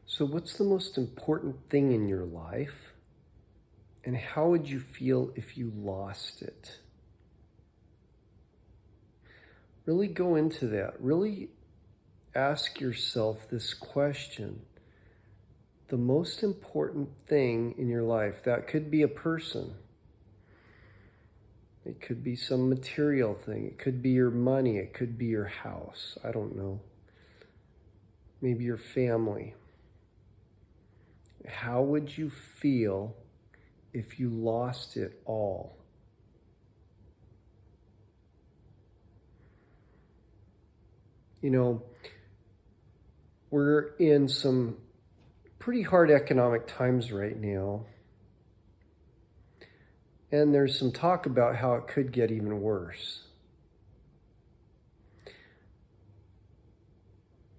So, what's the most important thing in your life? And how would you feel if you lost it? Really go into that. Really ask yourself this question. The most important thing in your life, that could be a person, it could be some material thing, it could be your money, it could be your house, I don't know. Maybe your family. How would you feel if you lost it all? You know, we're in some pretty hard economic times right now. And there's some talk about how it could get even worse.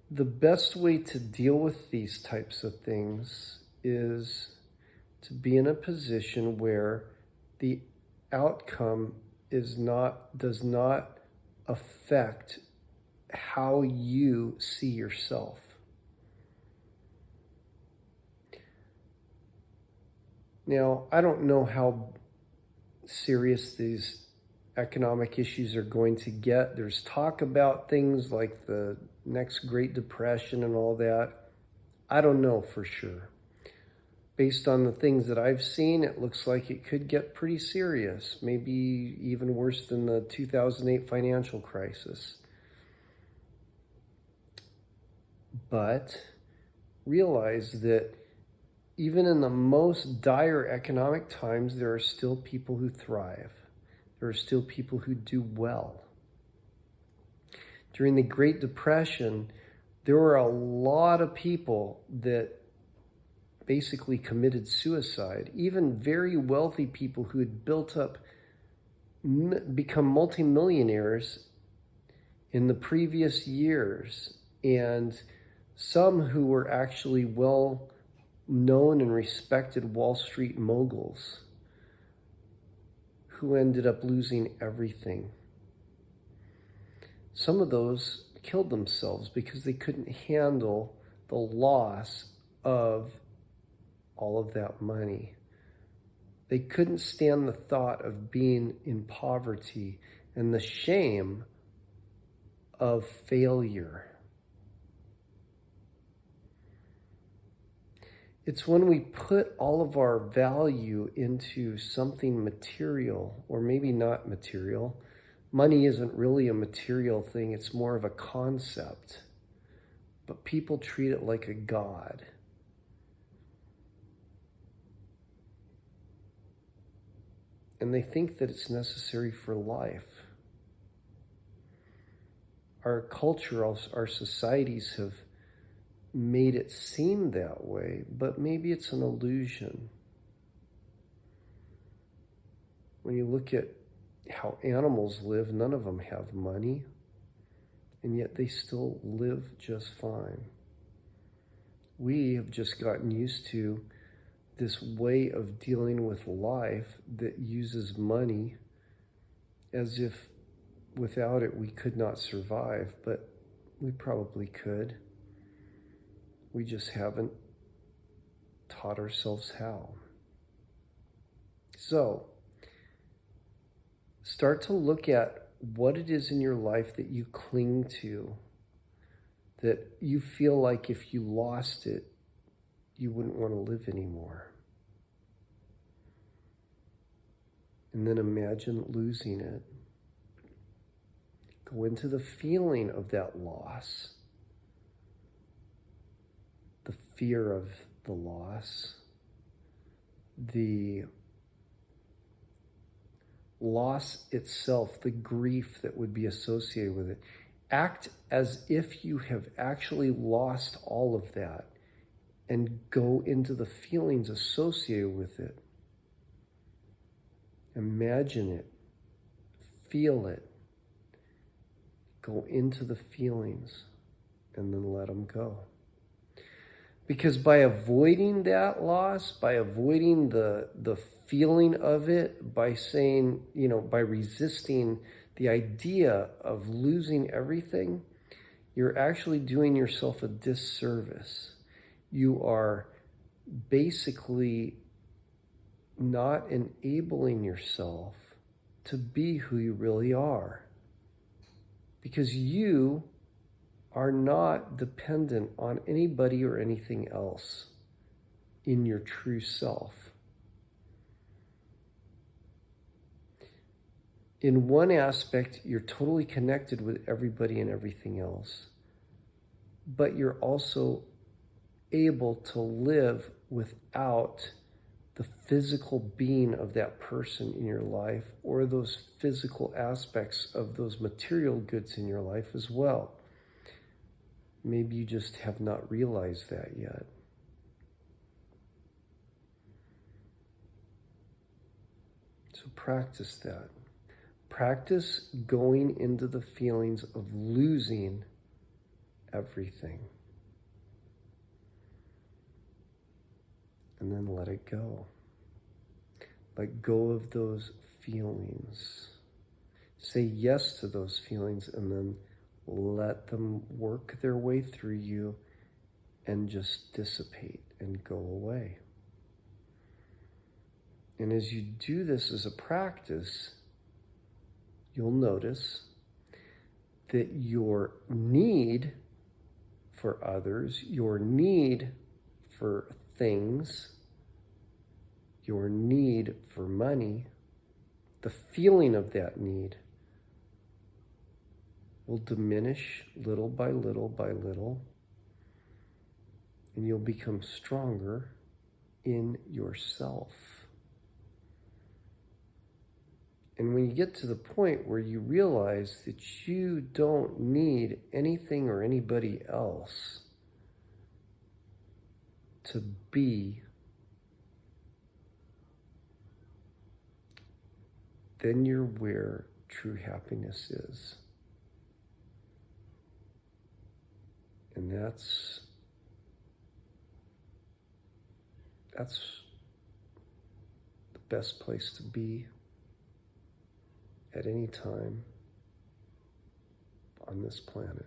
The best way to deal with these types of things is to be in a position where the outcome does not affect how you see yourself. Now, I don't know how serious these economic issues are going to get. There's talk about things like the next Great Depression and all that. I don't know for sure. Based on the things that I've seen, it looks like it could get pretty serious, maybe even worse than the 2008 financial crisis. But realize that even in the most dire economic times, there are still people who thrive. There are still people who do well. During the Great Depression, there were a lot of people that basically committed suicide. Even very wealthy people who had become multimillionaires in the previous years, and some who were actually well known and respected Wall Street moguls who ended up losing everything. Some of those killed themselves because they couldn't handle the loss of all of that money. They couldn't stand the thought of being in poverty and the shame of failure. It's when we put all of our value into something material, or maybe not material. Money isn't really a material thing, it's more of a concept. But people treat it like a god. And they think that it's necessary for life. Our culture, our societies have made it seem that way, but maybe it's an illusion. When you look at how animals live, none of them have money, and yet they still live just fine. We have just gotten used to this way of dealing with life that uses money as if without it we could not survive, but we probably could. We just haven't taught ourselves how. So, start to look at what it is in your life that you cling to, that you feel like if you lost it, you wouldn't want to live anymore. And then imagine losing it. Go into the feeling of that loss, the fear of the loss, the loss itself, the grief that would be associated with it. Act as if you have actually lost all of that and go into the feelings associated with it. Imagine it, feel it, go into the feelings, and then let them go. Because by avoiding that loss, by avoiding the feeling of it, by saying, by resisting the idea of losing everything, you're actually doing yourself a disservice. you are basically not enabling yourself to be who you really are. Because you are not dependent on anybody or anything else in your true self. In one aspect, you're totally connected with everybody and everything else, but you're also able to live without the physical being of that person in your life or those physical aspects of those material goods in your life as well. Maybe you just have not realized that yet. So practice that. Practice going into the feelings of losing everything. And then let it go. Let go of those feelings. Say yes to those feelings and then let them work their way through you and just dissipate and go away. And as you do this as a practice, you'll notice that your need for others, your need for things, your need for money, the feeling of that need will diminish little by little by little, and you'll become stronger in yourself. And when you get to the point where you realize that you don't need anything or anybody else to be, then you're where true happiness is. And that's the best place to be at any time on this planet.